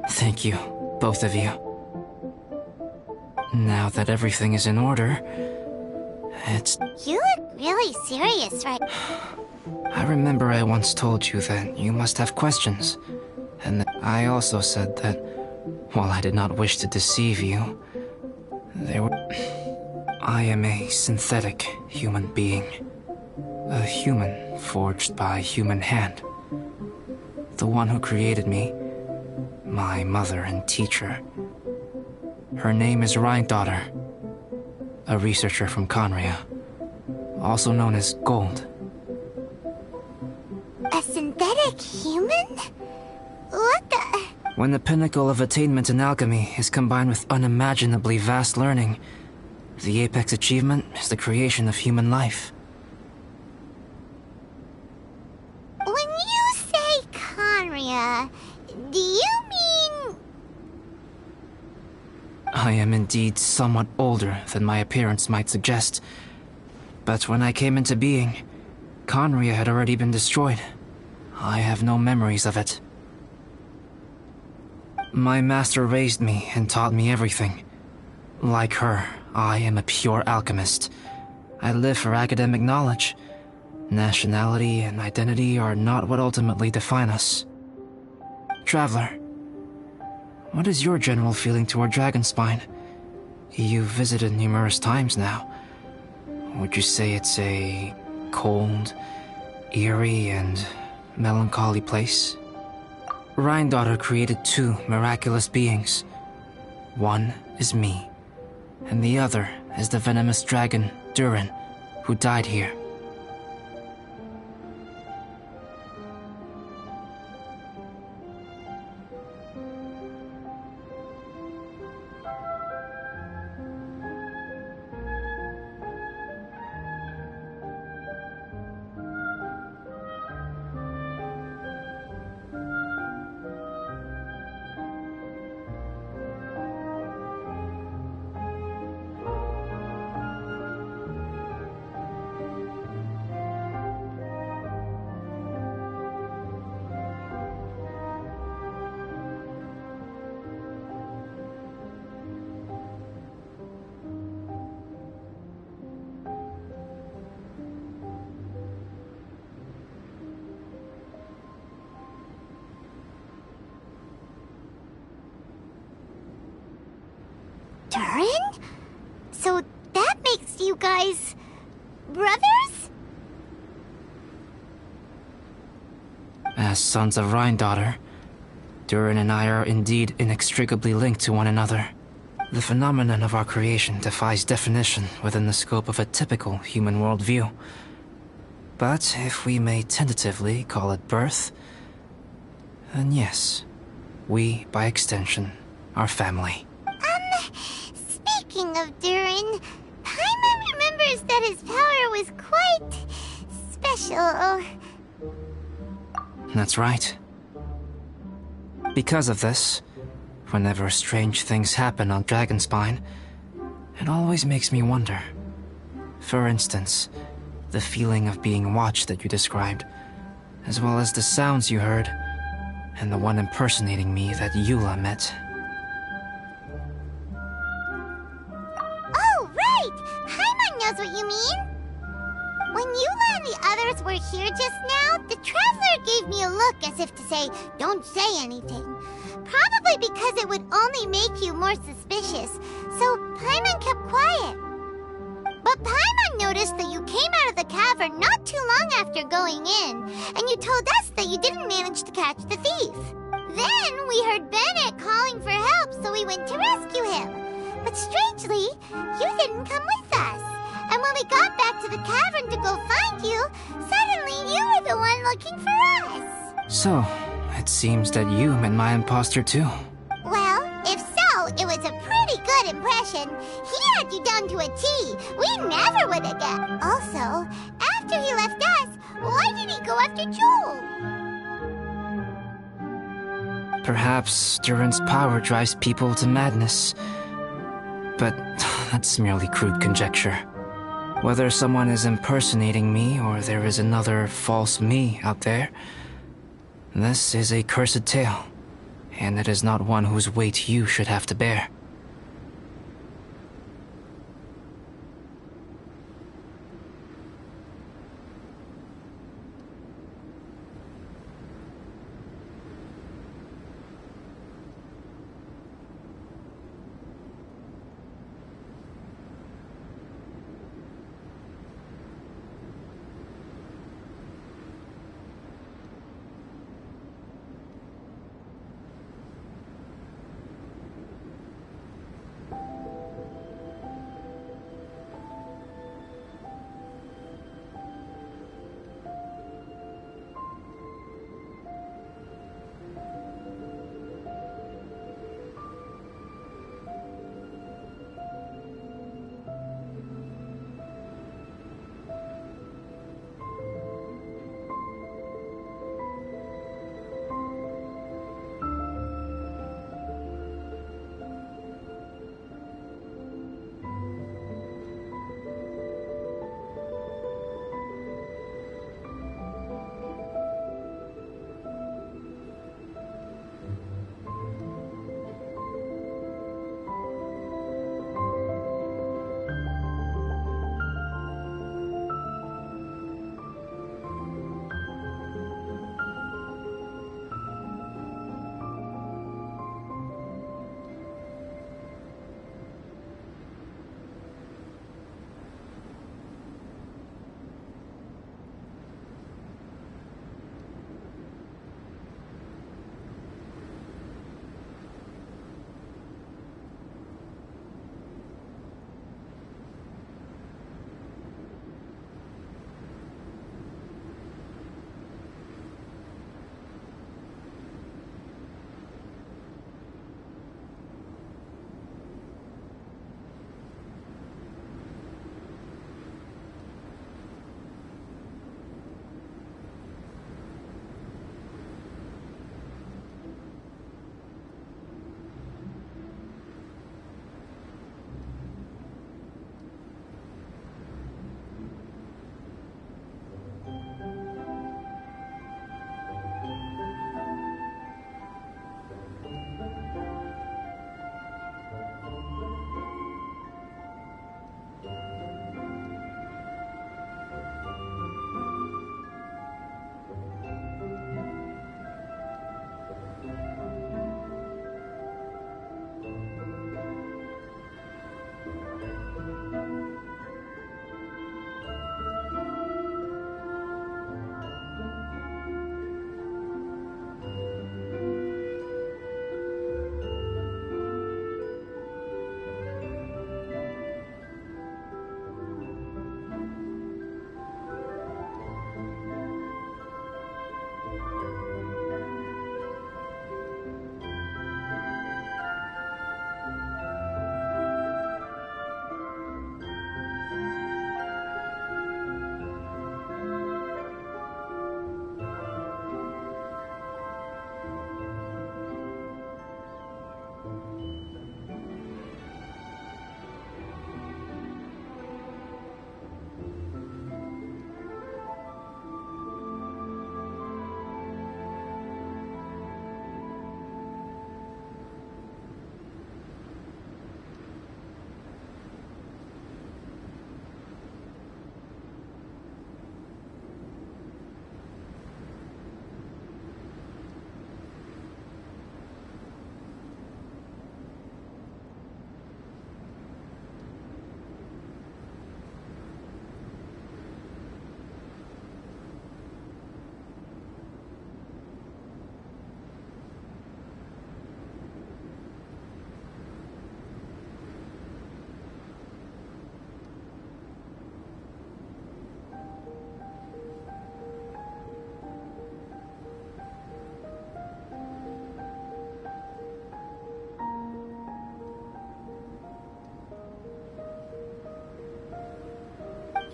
Thank you, both of you. Now that everything is in order, it's... You look really serious, right? I remember I once told you that you must have questions. And that I also said that, while I did not wish to deceive you, I am a synthetic human being. A human forged by human hand. The one who created me, my mother and teacher. Her name is Rhine-daughter, a researcher from Conria, also known as Gold. A synthetic human? What the... When the pinnacle of attainment in alchemy is combined with unimaginably vast learning, the apex achievement is the creation of human life. When you say Conria, do you mean... I am indeed somewhat older than my appearance might suggest. But when I came into being, Conria had already been destroyed. I have no memories of it. My master raised me and taught me everything. Like her, I am a pure alchemist. I live for academic knowledge. Nationality and identity are not what ultimately define us. Traveler, what is your general feeling toward Dragonspine? You've visited numerous times now. Would you say it's a cold, eerie, and melancholy place? Rhine-daughter created two miraculous beings. One is me, and the other is the venomous dragon, Durin, who died here. Durin? So that makes you guys... brothers? As sons of Rhine-daughter, Durin and I are indeed inextricably linked to one another. The phenomenon of our creation defies definition within the scope of a typical human worldview. But if we may tentatively call it birth, then yes, we, by extension, are family. Speaking of Durin, Paimon remembers that his power was quite... special. That's right. Because of this, whenever strange things happen on Dragonspine, it always makes me wonder. For instance, the feeling of being watched that you described, as well as the sounds you heard, and the one impersonating me that Eula met. Oh, right! Paimon knows what you mean! When Eula and the others were here just now, the Traveler gave me a look as if to say, don't say anything. Probably because it would only make you more suspicious, so Paimon kept quiet. noticed that you came out of the cavern not too long after going in, and you told us that you didn't manage to catch the thief. Then we heard Bennett calling for help, so we went to rescue him. But strangely, you didn't come with us. And when we got back to the cavern to go find you, suddenly you were the one looking for us. So, it seems that you met my imposter too. Well, if so, it was a pretty good impression. He had you down to a T. We never would have guessed. Also, after he left us, why did he go after Joel? Perhaps Duran's power drives people to madness. But that's merely crude conjecture. Whether someone is impersonating me or there is another false me out there, this is a cursed tale, and it is not one whose weight you should have to bear.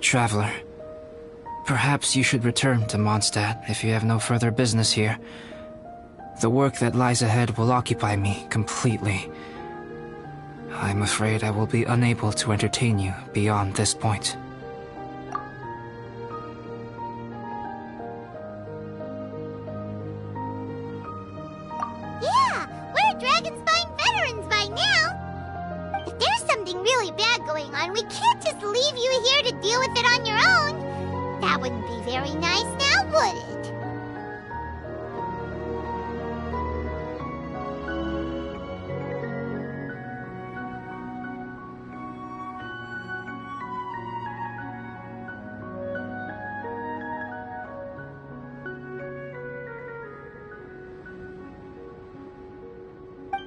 Traveler, perhaps you should return to Mondstadt if you have no further business here. The work that lies ahead will occupy me completely. I'm afraid I will be unable to entertain you beyond this point. Yeah, we're Dragonspine veterans by now. If there's something really bad going on, we can't just leave you here to deal with it on your own. That wouldn't be very nice now, would it?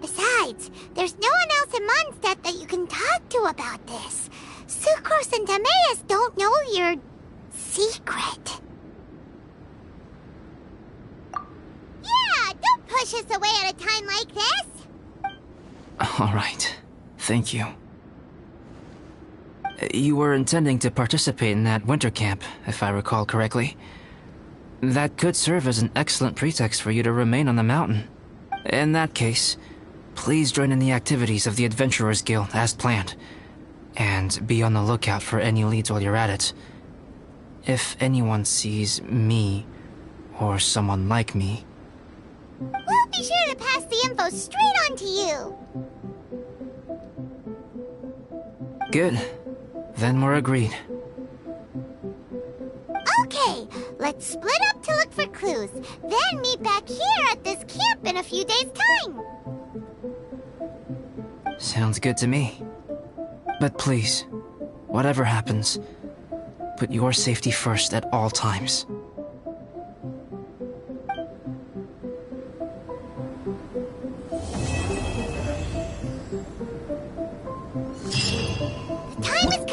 Besides, there's no one else in Mondstadt that you can talk to about this. Sucrose and Timaeus don't know your secret. Yeah, don't push us away at a time like this. Alright, thank you. You were intending to participate in that winter camp, if I recall correctly. That could serve as an excellent pretext for you to remain on the mountain. In that case, please join in the activities of the Adventurers Guild as planned, and be on the lookout for any leads while you're at it. If anyone sees me, or someone like me... We'll be sure to pass the info straight on to you. Good. Then we're agreed. Okay, let's split up to look for clues, then meet back here at this camp in a few days' time. Sounds good to me. But please, whatever happens, put your safety first at all times. The time is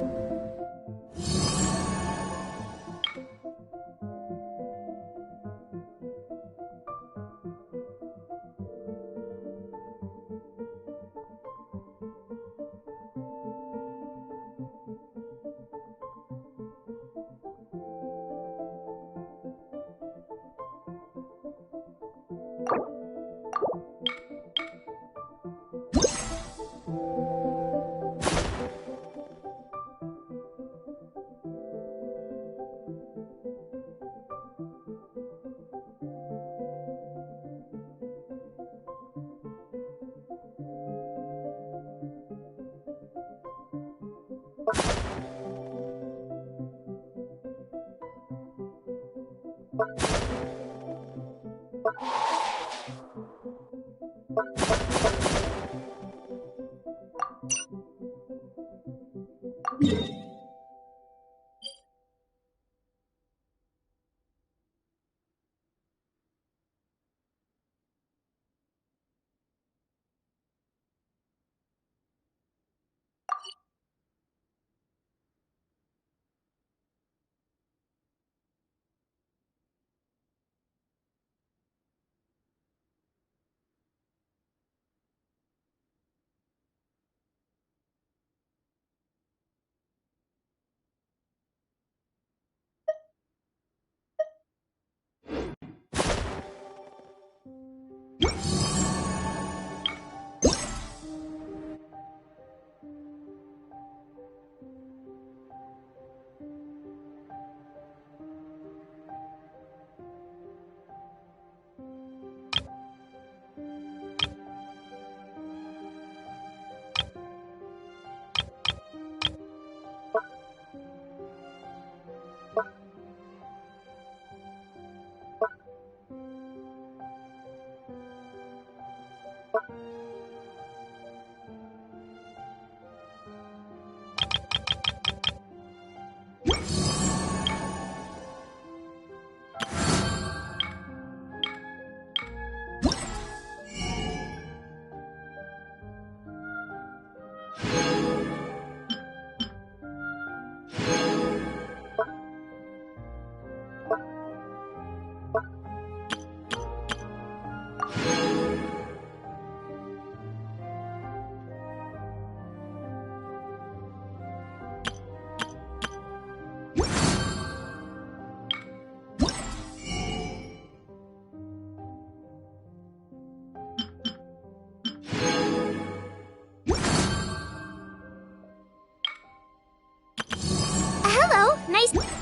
nice...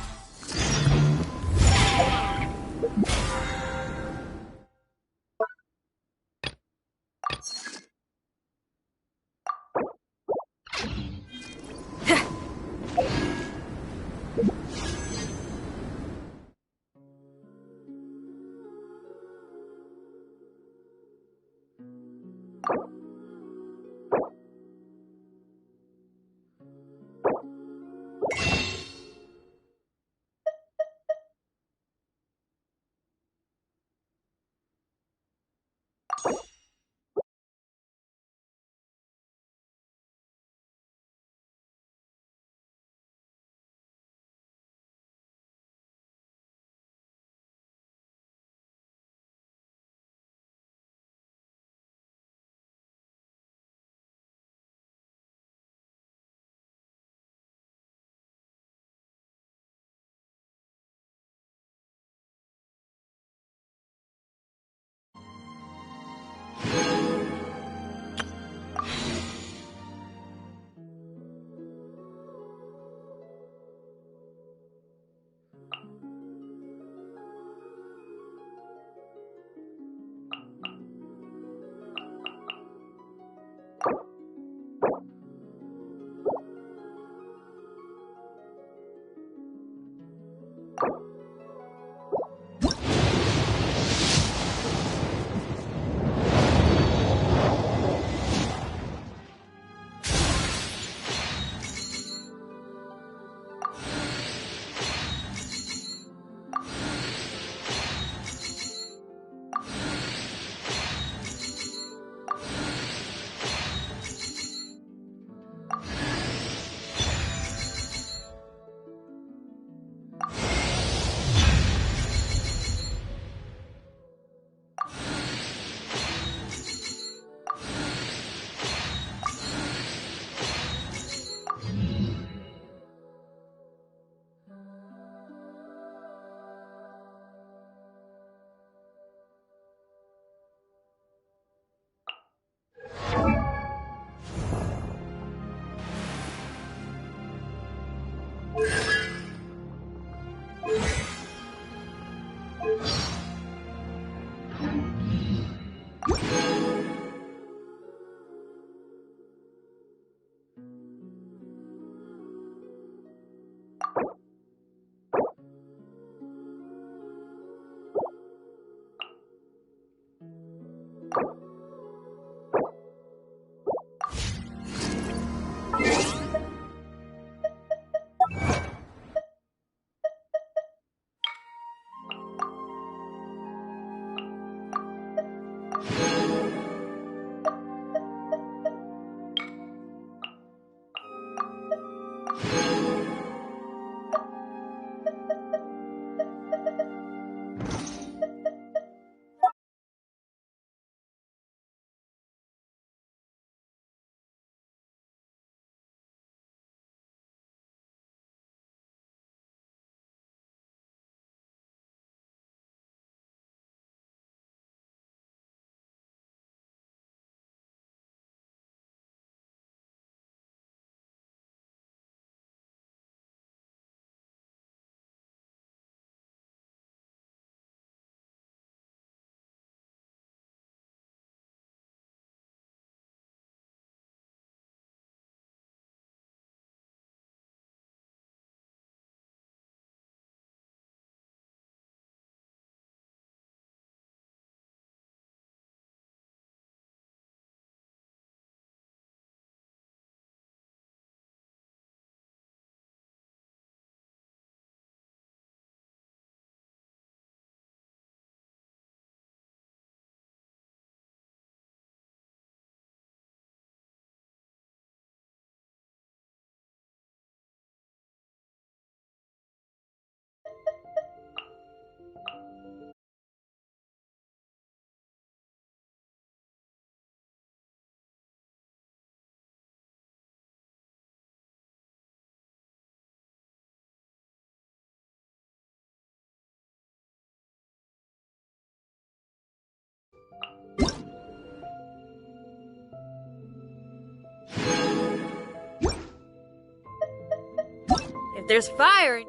If there's fire...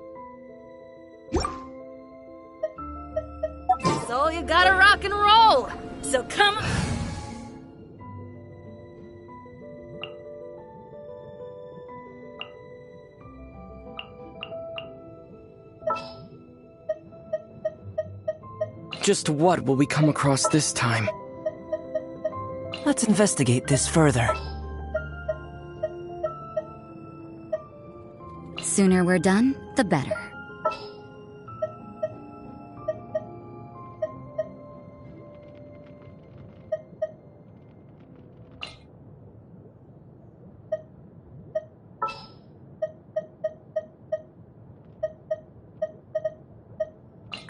you gotta rock and roll. So come on. Just what will we come across this time? Let's investigate this further. Sooner we're done, the better.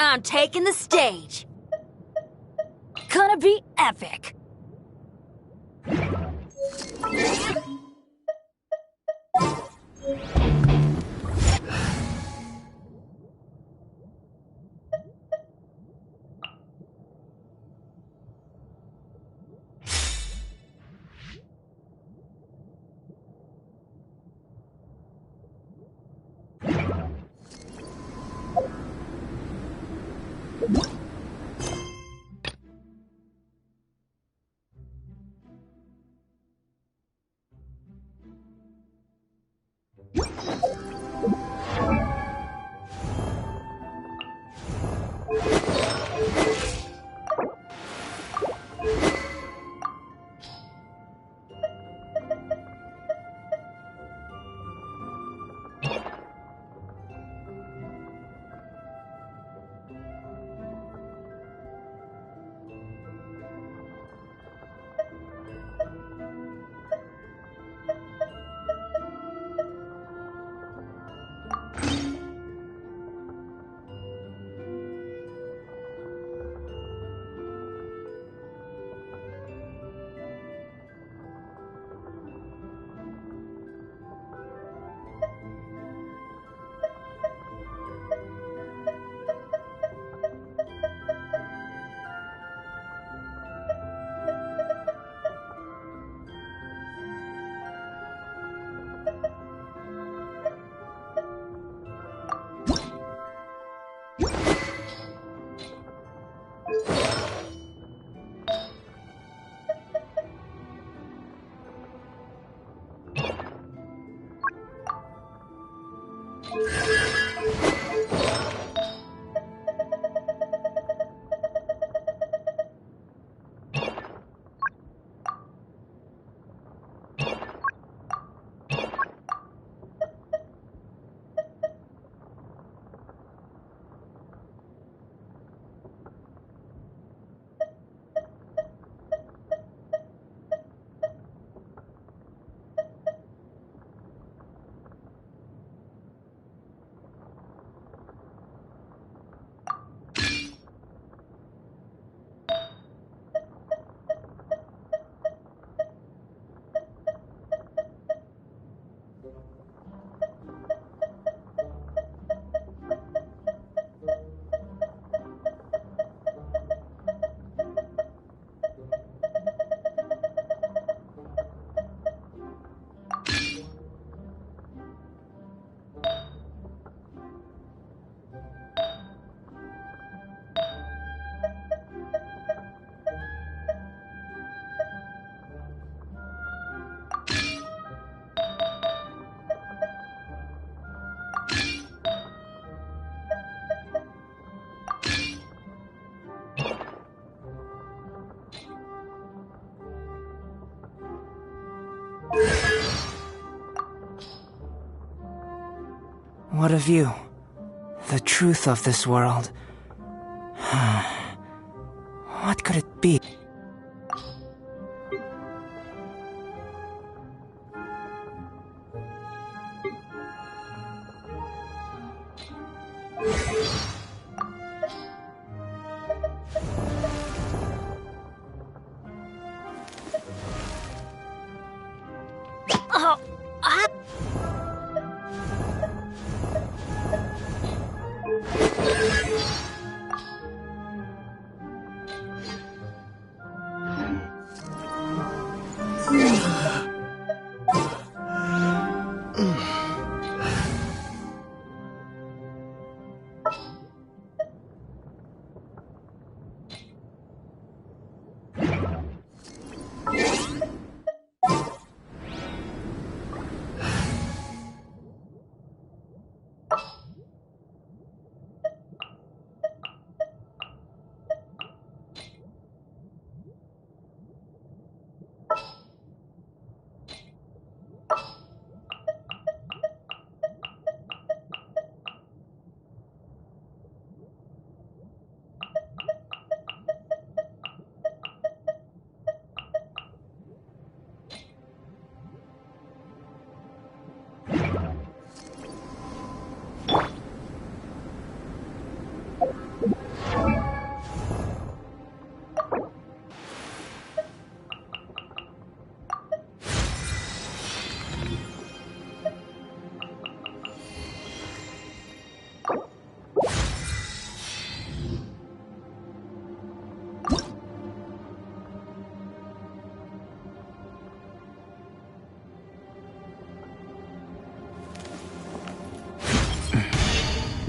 I'm taking the stage. Gonna be epic. What of you? The truth of this world. What could it be?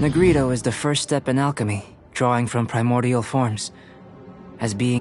Negrito is the first step in alchemy, drawing from primordial forms. As being...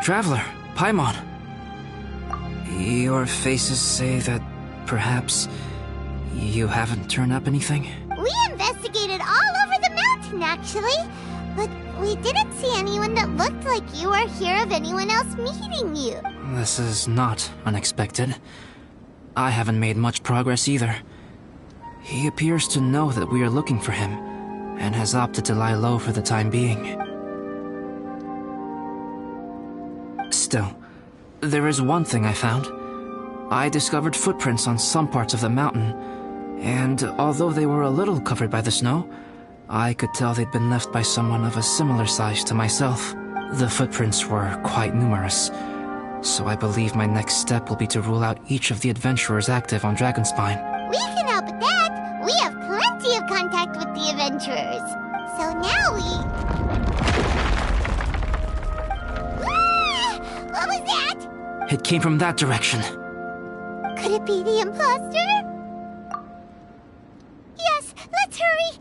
Traveler, Paimon. Your faces say that perhaps you haven't turned up anything? We investigated all over the mountain, actually. But we didn't see anyone that looked like you or hear of anyone else meeting you. This is not unexpected. I haven't made much progress either. He appears to know that we are looking for him, and has opted to lie low for the time being. Still, there is one thing I found. I discovered footprints on some parts of the mountain, and although they were a little covered by the snow, I could tell they'd been left by someone of a similar size to myself. The footprints were quite numerous, so I believe my next step will be to rule out each of the adventurers active on Dragonspine. We can help with that. We have plenty of contact with the adventurers. So now what was that? It came from that direction. Could it be the imposter? Yes, let's hurry.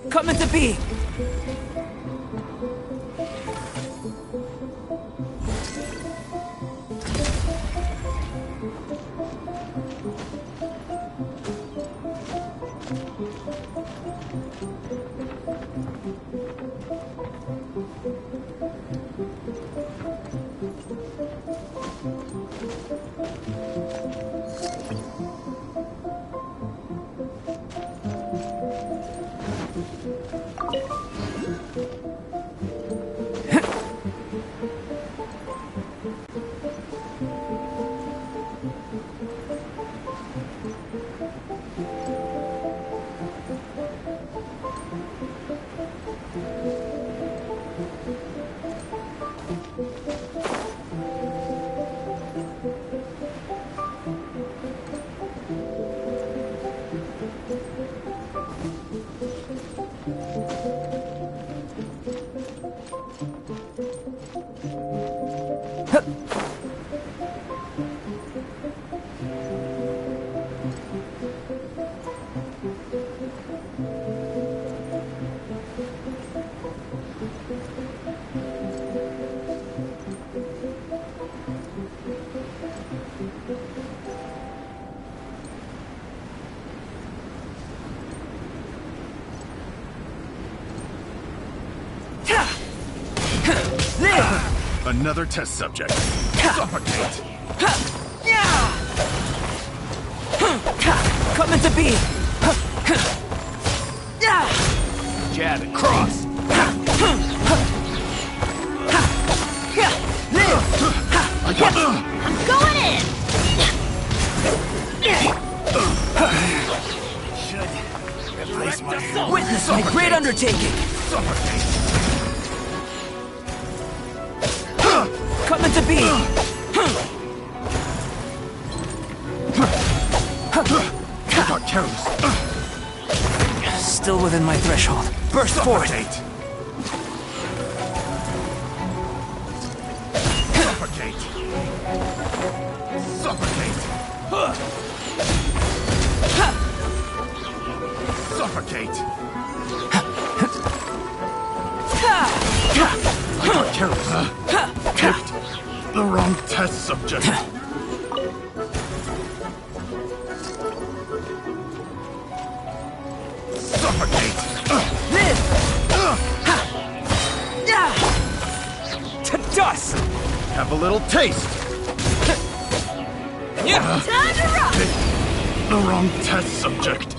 Come into being! Another test subject. Suffocate! Come into being! Jab and cross. I'm going in! Should replace my hand. Witness my great undertaking! Suffocate. Coming to be! Careless. Still within my threshold. Burst forth! Suffocate. Suffocate. Suffocate. I got careless. Picked the wrong test subject. Suffocate. Live! To dust! Have a little taste. Time to rock! Picked the wrong test subject.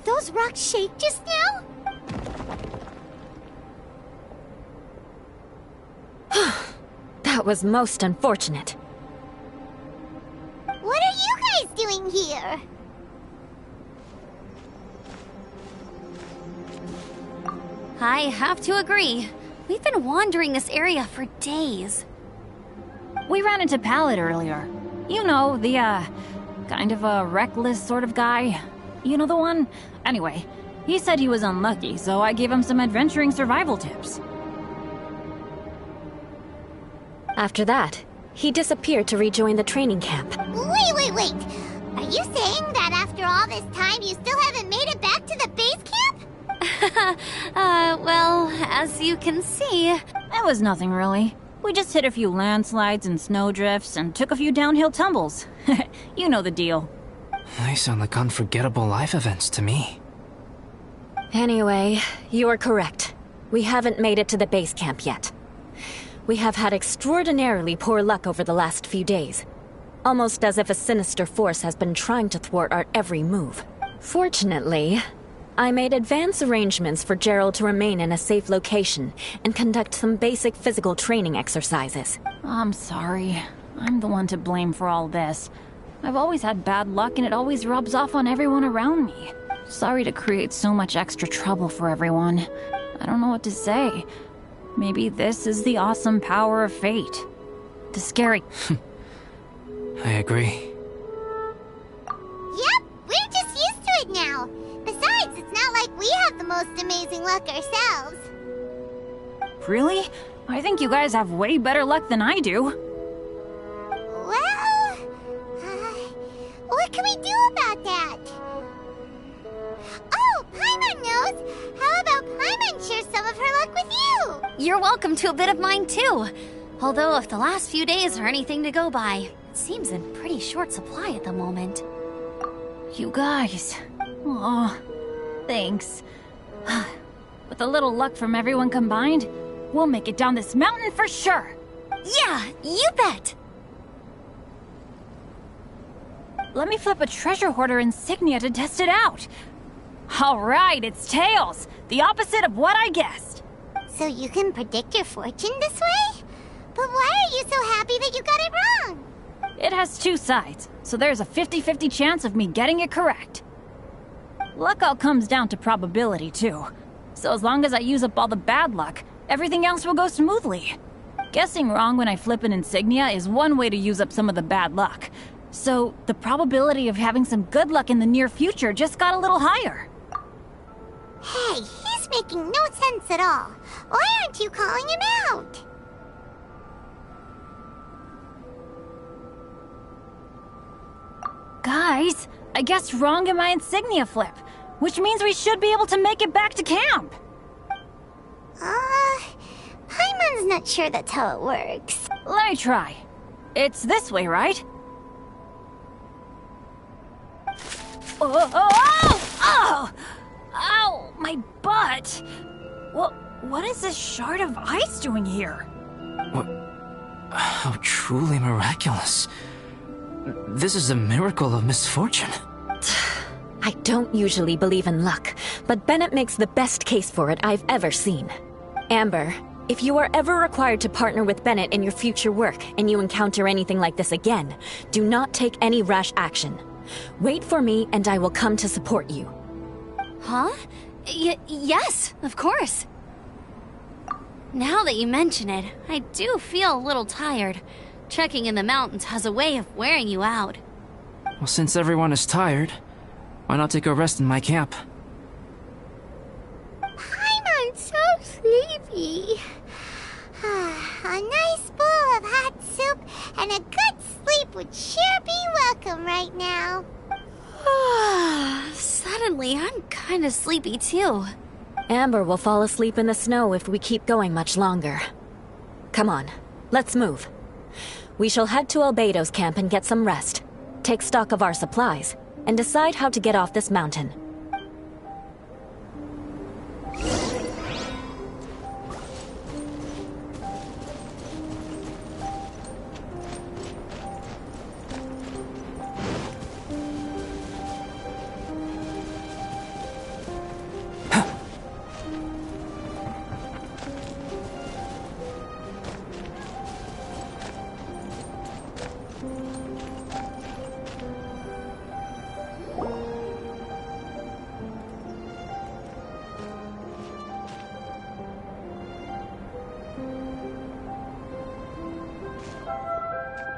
those rocks shake just now? That was most unfortunate. What are you guys doing here? I have to agree. We've been wandering this area for days. We ran into Pallet earlier. You know, the, kind of a reckless sort of guy. You know the one? Anyway, he said he was unlucky, so I gave him some adventuring survival tips. After that, he disappeared to rejoin the training camp. Wait. Are you saying that after all this time you still haven't made it back to the base camp? Well, as you can see... It was nothing really. We just hit a few landslides and snowdrifts and took a few downhill tumbles. You know the deal. They sound like unforgettable life events to me. Anyway, you're correct. We haven't made it to the base camp yet. We have had extraordinarily poor luck over the last few days. Almost as if a sinister force has been trying to thwart our every move. Fortunately, I made advance arrangements for Gerald to remain in a safe location and conduct some basic physical training exercises. I'm sorry. I'm the one to blame for all this. I've always had bad luck and it always rubs off on everyone around me. Sorry to create so much extra trouble for everyone. I don't know what to say. Maybe this is the awesome power of fate. The scary... I agree. Yep, we're just used to it now. Besides, it's not like we have the most amazing luck ourselves. Really? I think you guys have way better luck than I do. Well, what can we do about that? Oh, Paimon knows! How about Paimon share some of her luck with you? You're welcome to a bit of mine too. Although if the last few days are anything to go by, it seems in pretty short supply at the moment. You guys. Aw, thanks. With a little luck from everyone combined, we'll make it down this mountain for sure. Yeah, you bet! Let me flip a treasure hoarder insignia to test it out. Alright, it's tails. The opposite of what I guessed. So you can predict your fortune this way? But why are you so happy that you got it wrong? It has two sides, so there's a 50-50 chance of me getting it correct. Luck all comes down to probability, too. So as long as I use up all the bad luck, everything else will go smoothly. Guessing wrong when I flip an insignia is one way to use up some of the bad luck. So the probability of having some good luck in the near future just got a little higher. Hey, he's making no sense at all. Why aren't you calling him out? Guys, I guess wrong in my insignia flip, which means we should be able to make it back to camp. Paimon's not sure that's how it works. Let me try. It's this way, right? Oh! Ow! My butt! What is this shard of ice doing here? What? How truly miraculous. This is a miracle of misfortune. I don't usually believe in luck, but Bennett makes the best case for it I've ever seen. Amber, if you are ever required to partner with Bennett in your future work and you encounter anything like this again, do not take any rash action. Wait for me and I will come to support you. Huh? Yes, of course. Now that you mention it, I do feel a little tired. Trekking in the mountains has a way of wearing you out. Well, since everyone is tired, why not take a rest in my camp? Paimon's so sleepy. A nice bowl of hot soup and a good sleep would sure be welcome right now. Suddenly, I'm kinda sleepy too. Amber will fall asleep in the snow if we keep going much longer. Come on, let's move. We shall head to Albedo's camp and get some rest, take stock of our supplies, and decide how to get off this mountain.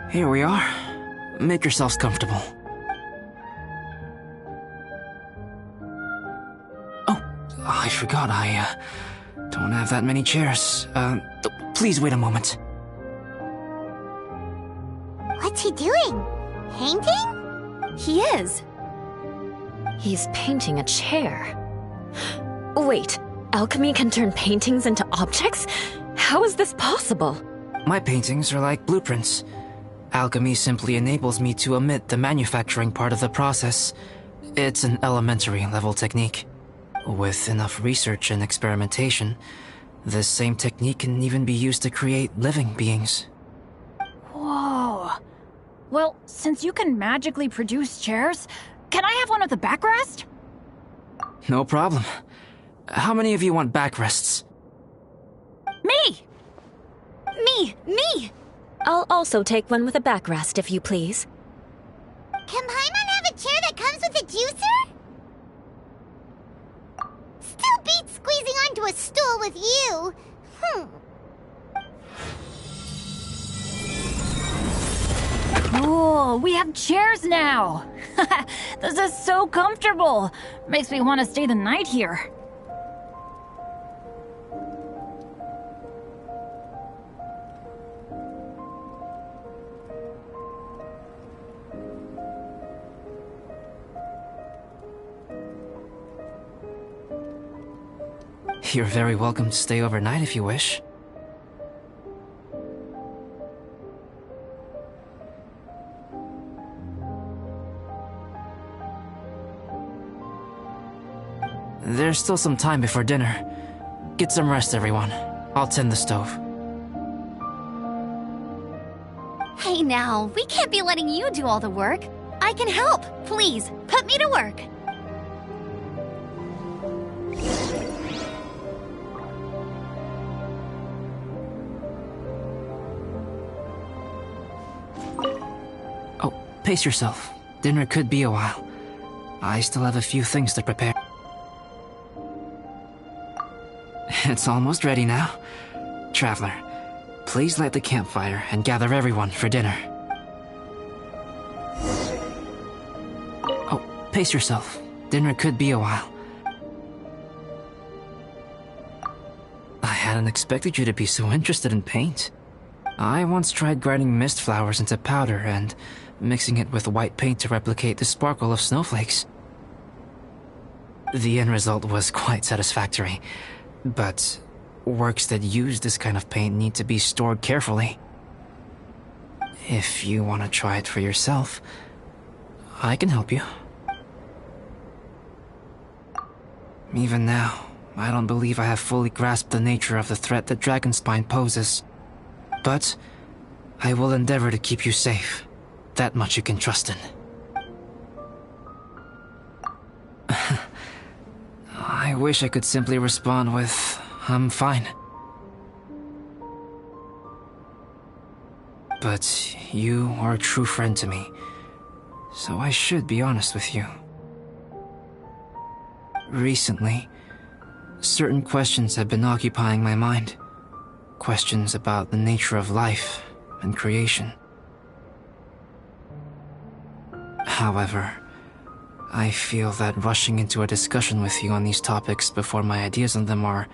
Here we are. Make yourselves comfortable. Oh, I forgot I don't have that many chairs. Please wait a moment. What's he doing? Painting? He is. He's painting a chair. Wait, alchemy can turn paintings into objects? How is this possible? My paintings are like blueprints. Alchemy simply enables me to omit the manufacturing part of the process. It's an elementary level technique. With enough research and experimentation, this same technique can even be used to create living beings. Whoa. Well, since you can magically produce chairs, can I have one with a backrest? No problem. How many of you want backrests? Me! Me! I'll also take one with a backrest, if you please. Can Paimon have a chair that comes with a juicer? Still beats squeezing onto a stool with you. Cool, we have chairs now. This is so comfortable. Makes me want to stay the night here. You're very welcome to stay overnight if you wish. There's still some time before dinner. Get some rest, everyone. I'll tend the stove. Hey now, we can't be letting you do all the work. I can help. Please, put me to work. Oh, pace yourself. Dinner could be a while. I still have a few things to prepare. It's almost ready now. Traveler, please light the campfire and gather everyone for dinner. Oh, pace yourself. Dinner could be a while. I hadn't expected you to be so interested in paint. I once tried grinding mist flowers into powder and mixing it with white paint to replicate the sparkle of snowflakes. The end result was quite satisfactory, but works that use this kind of paint need to be stored carefully. If you want to try it for yourself, I can help you. Even now, I don't believe I have fully grasped the nature of the threat that Dragonspine poses. But I will endeavor to keep you safe. That much you can trust in. I wish I could simply respond with, I'm fine. But you are a true friend to me, so I should be honest with you. Recently, certain questions have been occupying my mind. Questions about the nature of life and creation. However, I feel that rushing into a discussion with you on these topics before my ideas on them are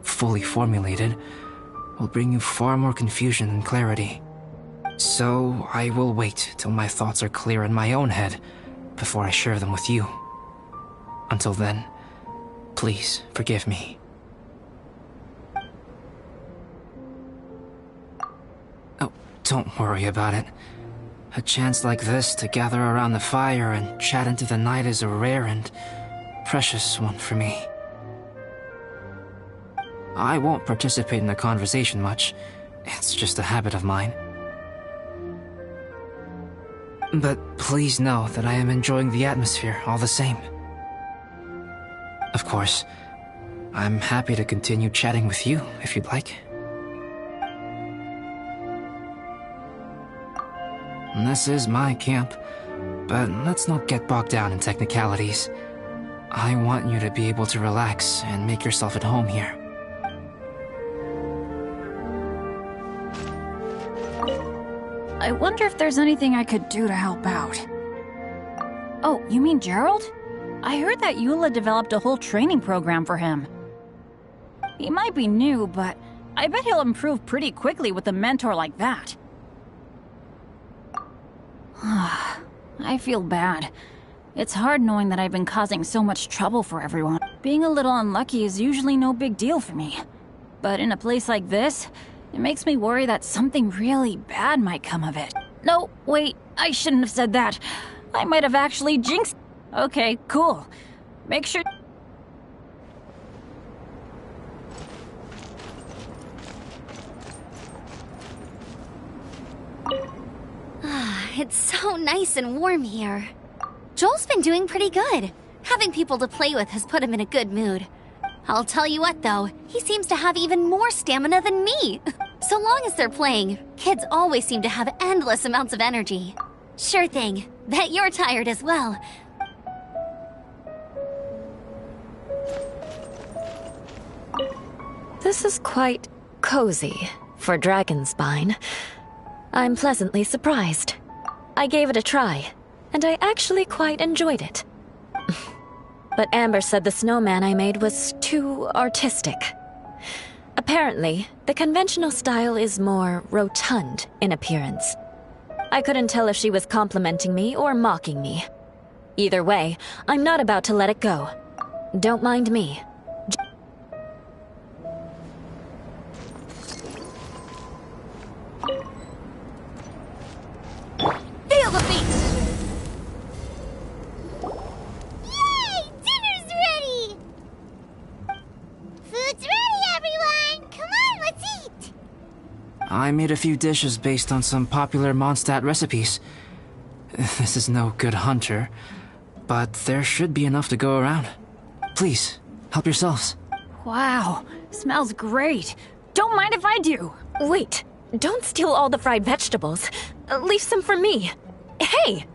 fully formulated will bring you far more confusion than clarity. So I will wait till my thoughts are clear in my own head before I share them with you. Until then, please forgive me. Oh, don't worry about it. A chance like this to gather around the fire and chat into the night is a rare and precious one for me. I won't participate in the conversation much. It's just a habit of mine. But please know that I am enjoying the atmosphere all the same. Of course, I'm happy to continue chatting with you if you'd like. This is my camp, but let's not get bogged down in technicalities. I want you to be able to relax and make yourself at home here. I wonder if there's anything I could do to help out. Oh, you mean Gerald? I heard that Eula developed a whole training program for him. He might be new, but I bet he'll improve pretty quickly with a mentor like that. I feel bad. It's hard knowing that I've been causing so much trouble for everyone. Being a little unlucky is usually no big deal for me. But in a place like this, it makes me worry that something really bad might come of it. No, wait, I shouldn't have said that. I might have actually jinxed. Okay, cool. Make sure... It's so nice and warm here. Joel's been doing pretty good. Having people to play with has put him in a good mood. I'll tell you what, though, he seems to have even more stamina than me. So long as they're playing, kids always seem to have endless amounts of energy. Sure thing. Bet you're tired as well. This is quite cozy for Dragonspine. I'm pleasantly surprised. I gave it a try, and I actually quite enjoyed it. But Amber said the snowman I made was too artistic. Apparently, the conventional style is more rotund in appearance. I couldn't tell if she was complimenting me or mocking me. Either way, I'm not about to let it go. Don't mind me. Feel the beat! Yay! Dinner's ready! Food's ready, everyone! Come on, let's eat! I made a few dishes based on some popular Mondstadt recipes. This is no good hunter, but there should be enough to go around. Please, help yourselves. Wow, smells great. Don't mind if I do. Wait, don't steal all the fried vegetables. Leave some for me. Hey!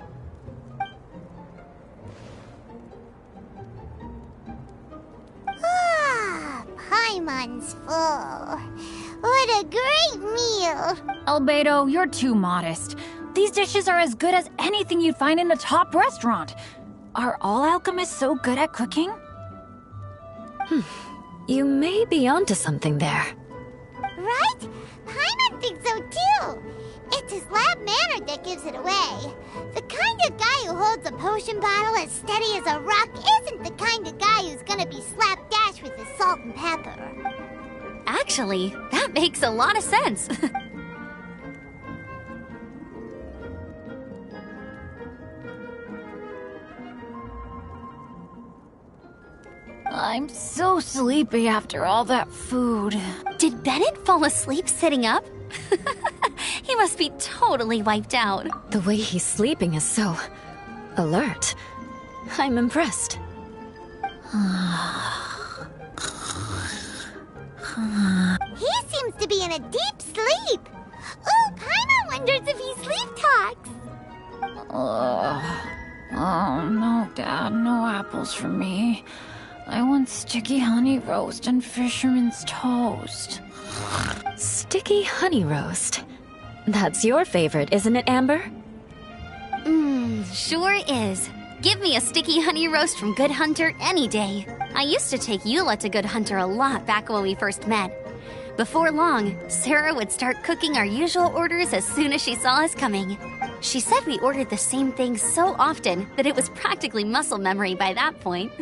Ah, Paimon's full. What a great meal! Albedo, you're too modest. These dishes are as good as anything you'd find in a top restaurant. Are all alchemists so good at cooking? You may be onto something there. Right? Paimon thinks so too! It's his lab manner that gives it away. The kind of guy who holds a potion bottle as steady as a rock isn't the kind of guy who's gonna be slapdash with his salt and pepper. Actually, that makes a lot of sense. I'm so sleepy after all that food. Did Bennett fall asleep sitting up? He must be totally wiped out. The way he's sleeping is so alert. I'm impressed. He seems to be in a deep sleep. Ooh, Paimon wonders if he sleep talks. Oh, no, Dad, no apples for me. I want sticky honey roast and fisherman's toast. Sticky honey roast. That's your favorite, isn't it, Amber? Sure is. Give me a sticky honey roast from Good Hunter any day. I used to take Eula to Good Hunter a lot back when we first met. Before long, Sarah would start cooking our usual orders as soon as she saw us coming. She said we ordered the same thing so often that it was practically muscle memory by that point.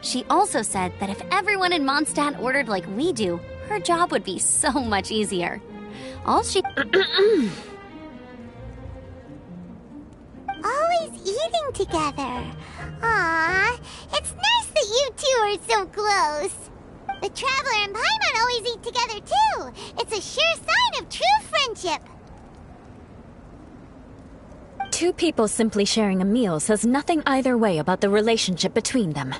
She also said that if everyone in Mondstadt ordered like we do, her job would be so much easier. All she... Always eating together. Aww, it's nice that you two are so close. The Traveler and Paimon always eat together too. It's a sure sign of true friendship. Two people simply sharing a meal says nothing either way about the relationship between them.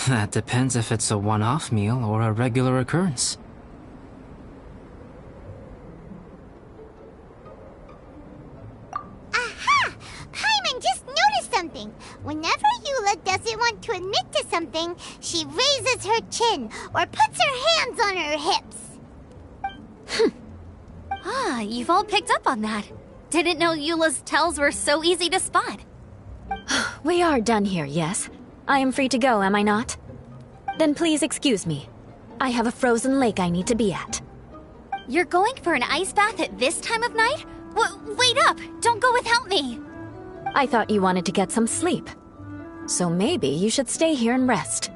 That depends if it's a one-off meal or a regular occurrence. Aha! Paimon just noticed something. Whenever Eula doesn't want to admit to something, she raises her chin or puts her hands on her hips. Ah, you've all picked up on that. Didn't know Eula's tells were so easy to spot. We are done here, yes? I am free to go, am I not? Then please excuse me. I have a frozen lake I need to be at. You're going for an ice bath at this time of night? Wait up! Don't go without me! I thought you wanted to get some sleep. So maybe you should stay here and rest.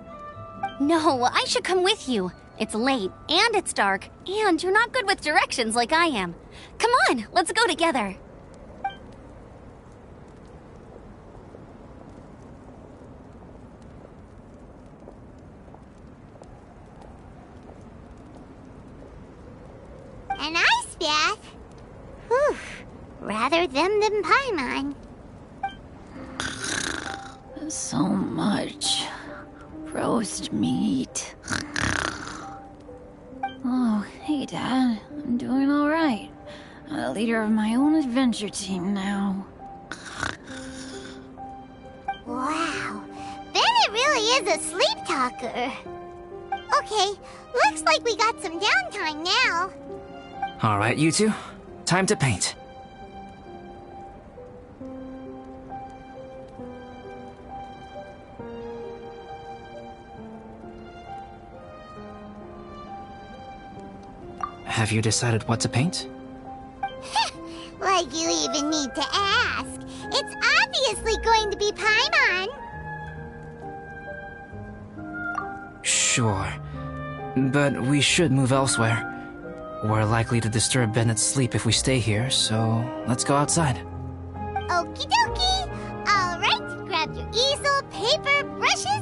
No, I should come with you. It's late, and it's dark, and you're not good with directions like I am. Come on, let's go together. An ice bath? Whew. Rather them than Paimon. So much roast meat. Oh, hey, Dad. I'm doing all right. I'm the leader of my own adventure team now. Wow. Bennett really is a sleep talker. Okay, looks like we got some downtime now. Alright, you two. Time to paint. Have you decided what to paint? Like you even need to ask. It's obviously going to be Paimon. Sure. But we should move elsewhere. We're likely to disturb Bennett's sleep if we stay here, so let's go outside. Okie dokie. All right, grab your easel, paper, brushes,